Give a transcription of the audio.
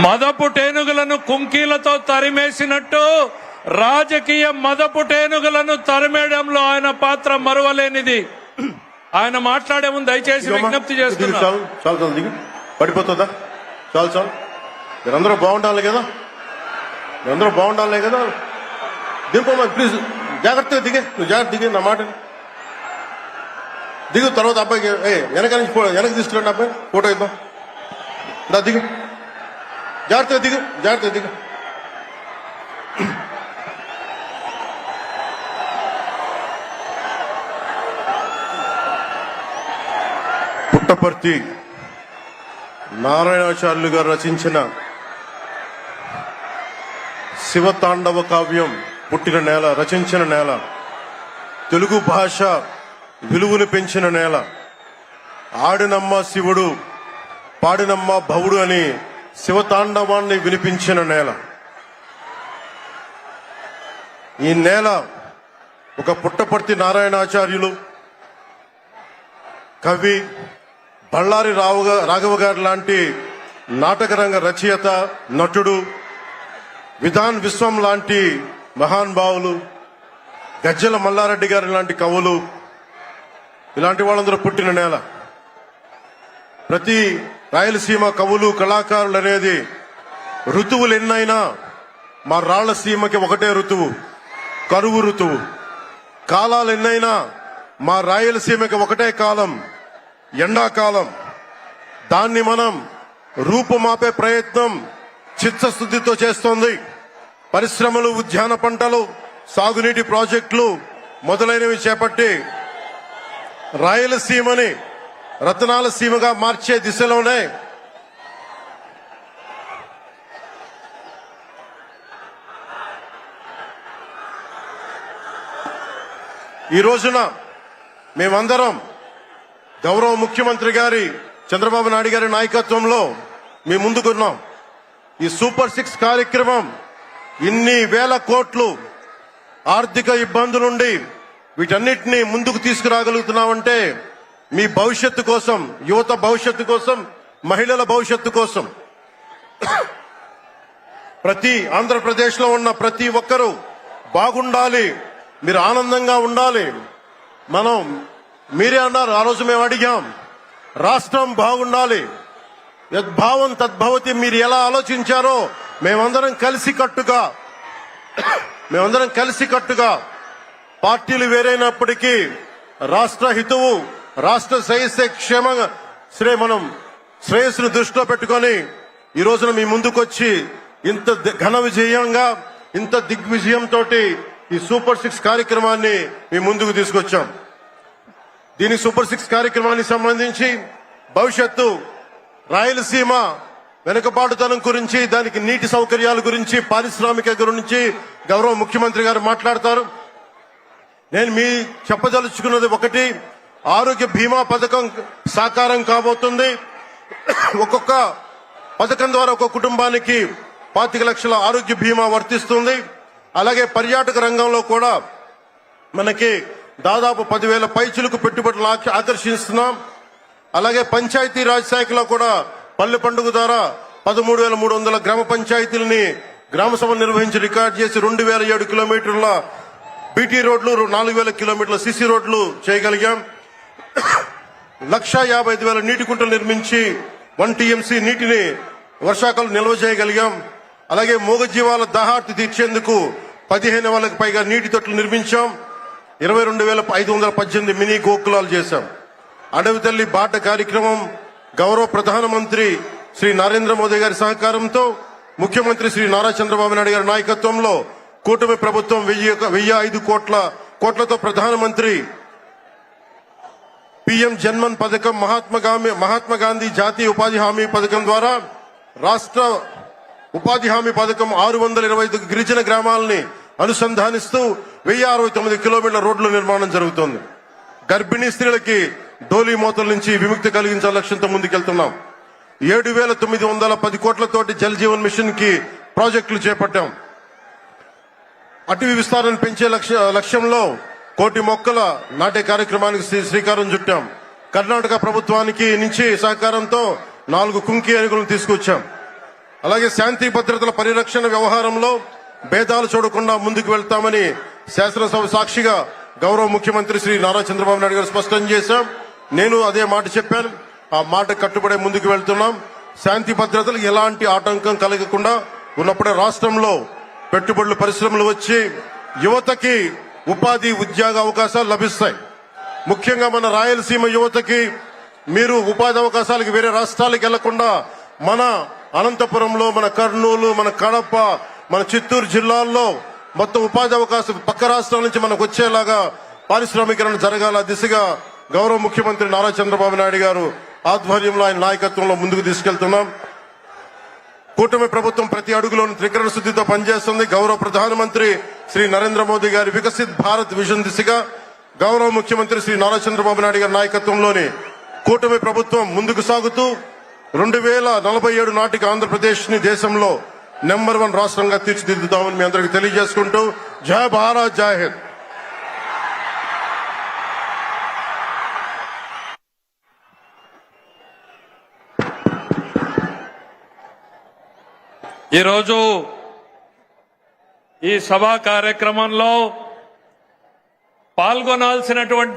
మదపు టేనుగులను కుంకీలతో తరిమేసినట్టు రాజకీయ మదపు టేనుగులను తరిమేయడంలో ఆయన పాత్ర మరువలేనిది. ఆయన మాట్లాడే ముందు దయచేసి విజ్ఞప్తి చేస్తున్నాను. చాలు దిగు, పడిపోతుందా? చాలు మీరందరూ బాగుండాలి కదా, మీరందరూ బాగుండాలి కదా. దింపమ్మా ప్లీజ్, జాగ్రత్తగా దిగే, నువ్వు జాగ్రత్త దిగే, నా మాట దిగు. తర్వాత అబ్బాయికి వెనక తీసుకురండి, అబ్బాయి ఫోటో ఇద్దాం. దా దిగు, జాగ్రత్తగా దిగు. పుట్టపర్తి నారాయణాచార్యులు గారు రచించిన శివతాండవ కావ్యం పుట్టిన నేల, రచించిన నేల, తెలుగు భాష విలువను పెంచిన నేల, ఆడినమ్మ శివుడు పాడినమ్మ భవుడు అని శివతాండవాన్ని వినిపించిన నేల. ఈ నేల ఒక పుట్టపర్తి నారాయణాచార్యులు, కవి బళ్ళారి రాఘవ గారు లాంటి నాటకరంగ రచయిత, నటుడు, విధాన్ విశ్వం లాంటి మహానుభావులు, గజ్జల మల్లారెడ్డి గారి లాంటి కవులు, ఇలాంటి వాళ్ళందరూ పుట్టిన నేల. ప్రతి రాయలసీమ కవులు కళాకారులు అనేది ఋతువులు ఎన్నైనా మా రాళ్లసీమకి ఒకటే ఋతువు, కరువు ఋతువు. కాలాలు ఎన్నైనా మా రాయలసీమకి ఒకటే కాలం, ఎండాకాలం. దాన్ని మనం రూపుమాపే ప్రయత్నం చిత్తశుద్ధితో చేస్తోంది. పరిశ్రమలు, ఉద్యాన పంటలు, సాగునీటి ప్రాజెక్టులు మొదలైనవి చేపట్టి రాయలసీమని రతనాల సీమగా మార్చే దిశలోనే ఈ రోజున మేమందరం గౌరవ ముఖ్యమంత్రి గారి చంద్రబాబు నాయుడు గారి నాయకత్వంలో మేము ముందుకున్నాం. ఈ సూపర్ 6 కార్యక్రమం ఇన్ని వేల కోట్లు ఆర్థిక ఇబ్బందులుండి వీటన్నిటినీ ముందుకు తీసుకురాగలుగుతున్నామంటే మీ భవిష్యత్తు కోసం, యువత భవిష్యత్తు కోసం, మహిళల భవిష్యత్తు కోసం, ప్రతి ఆంధ్రప్రదేశ్ లో ఉన్న ప్రతి ఒక్కరూ బాగుండాలి, మీరు ఆనందంగా ఉండాలి. మీరే అన్నారు, ఆ రోజు మేము అడిగాం, రాష్ట్రం బాగుండాలి, యద్భావం తద్భవతి. మీరు ఎలా ఆలోచించారో మేమందరం కలిసికట్టుగా పార్టీలు వేరైనప్పటికీ రాష్ట్ర హితువు, రాష్ట్ర శ్రేయస్సును దృష్టిలో పెట్టుకొని ఈ రోజున మీ ముందుకొచ్చి ఇంత ఘన విజయంగా, ఇంత దిగ్విజయంతో ఈ సూపర్ 6 కార్యక్రమాన్ని మీ ముందుకు తీసుకొచ్చాం. దీని సూపర్ 6 కార్యక్రమానికి సంబంధించి భవిష్యత్తు రాయలసీమ వెనుకబాటుతనం గురించి, దానికి నీటి సౌకర్యాల గురించి, పారిశ్రామిక గురించి గౌరవ ముఖ్యమంత్రి గారు మాట్లాడతారు. నేను చెప్పదలుచుకున్నది ఒకటి, ఆరోగ్య బీమా పథకం సాకారం కాబోతుంది. ఒక్కొక్క పథకం ద్వారా ఒక్కొక్క కుటుంబానికి 25 లక్షల ఆరోగ్య బీమా వర్తిస్తుంది. అలాగే పర్యాటక రంగంలో కూడా మనకి దాదాపు 10,000 పైచులకు పెట్టుబడులు ఆకర్షిస్తున్నాం. అలాగే పంచాయతీ రాజ్ శాఖలో కూడా పల్లె పండుగ ద్వారా 13,300 గ్రామ పంచాయతీలని గ్రామ సభ నిర్వహించి రికార్డు చేసి 2,007 కిలోమీటర్ల బీటీ రోడ్లు, 4,000 కిలోమీటర్ల సిసి రోడ్లు చేయగలిగాం. 1,55,000 నీటి కుంటలు నిర్మించి 1 టీఎంసీ నీటిని వర్షాకాలం నిల్వ చేయగలిగాం. అలాగే మూగజీవాల దాహార్తి తీర్చేందుకు 15,000కు పైగా నీటి తొట్లు నిర్మించాం. 22,518 మినీ గోకులాలు చేశాం. అడవి తల్లి బాట కార్యక్రమం గౌరవ ప్రధానమంత్రి శ్రీ నరేంద్ర మోదీ గారి సహకారంతో, ముఖ్యమంత్రి శ్రీ నారా చంద్రబాబు నాయుడు గారి నాయకత్వంలో కూటమి ప్రభుత్వం 1,005 కోట్లతో ప్రధానమంత్రి పిఎం జన్మన్ పథకం, మహాత్మా గాంధీ జాతీయ ఉపాధి హామీ పథకం ద్వారా రాష్ట్ర ఉపాధి హామీ పథకం 625 గిరిజన గ్రామాలని అనుసంధానిస్తూ 1,069 కిలోమీటర్ల రోడ్ల నిర్మాణం జరుగుతోంది. గర్భిణీ స్త్రీలకి డోలీ మోతల నుంచి విముక్తి కలిగించాల లక్ష్యంతో ముందుకెళ్తున్నాం. 7,910 కోట్లతోటి జల్ జీవన్ మిషన్ కి ప్రాజెక్టులు చేపట్టాం. అటవీ విస్తారణ పెంచే లక్ష్యంలో 1 కోటి మొక్కల నాటే కార్యక్రమానికి శ్రీకారం చుట్టాం. కర్ణాటక ప్రభుత్వానికి నుంచి సహకారంతో 4 కుంకి ఏనుగులను తీసుకొచ్చాం. అలాగే శాంతి భద్రతల పరిరక్షణ వ్యవహారంలో భేదాలు చూడకుండా ముందుకు వెళ్తామని శాసనసభ సాక్షిగా గౌరవ ముఖ్యమంత్రి శ్రీ నారా చంద్రబాబు నాయుడు గారు స్పష్టం చేశాం. నేను అదే మాట చెప్పాను. ఆ మాట కట్టుబడే ముందుకు వెళ్తున్నాం. శాంతి భద్రతలు ఎలాంటి ఆటంకం కలగకుండా ఉన్నప్పుడే రాష్ట్రంలో పెట్టుబడులు పరిశ్రమలు వచ్చి యువతకి ఉపాధి ఉద్యోగ అవకాశాలు లభిస్తాయి. ముఖ్యంగా మన రాయలసీమ యువతకి మీరు ఉపాధి అవకాశాలకు వేరే రాష్ట్రాలకు వెళ్లకుండా మన అనంతపురంలో, మన కర్నూలు, మన కడప, మన చిత్తూరు జిల్లాల్లో మొత్తం ఉపాధి అవకాశం పక్క రాష్ట్రాల నుంచి మనకు వచ్చేలాగా పారిశ్రామికరణ జరగాల దిశగా గౌరవ ముఖ్యమంత్రి నారా చంద్రబాబు నాయుడు గారు ఆధ్వర్యంలో ఆయన నాయకత్వంలో ముందుకు తీసుకెళ్తున్నాం. కూటమి ప్రభుత్వం ప్రతి అడుగులోనూ త్రికరణ శుద్ధితో పనిచేస్తుంది. గౌరవ ప్రధానమంత్రి శ్రీ నరేంద్ర మోదీ గారి వికసిత్ భారత్ విజన్ దిశగా గౌరవ ముఖ్యమంత్రి శ్రీ నారా చంద్రబాబు నాయుడు గారి నాయకత్వంలోని కూటమి ప్రభుత్వం ముందుకు సాగుతూ 2047 నాటికి ఆంధ్రప్రదేశ్ ని దేశంలో నెంబర్ 1 రాష్ట్రంగా తీర్చిదిద్దుతామని మీ అందరికీ తెలియజేసుకుంటూ జై భారత్, జై హింద్. ఈరోజు ఈ సభా కార్యక్రమంలో పాల్గొనాల్సినటువంటి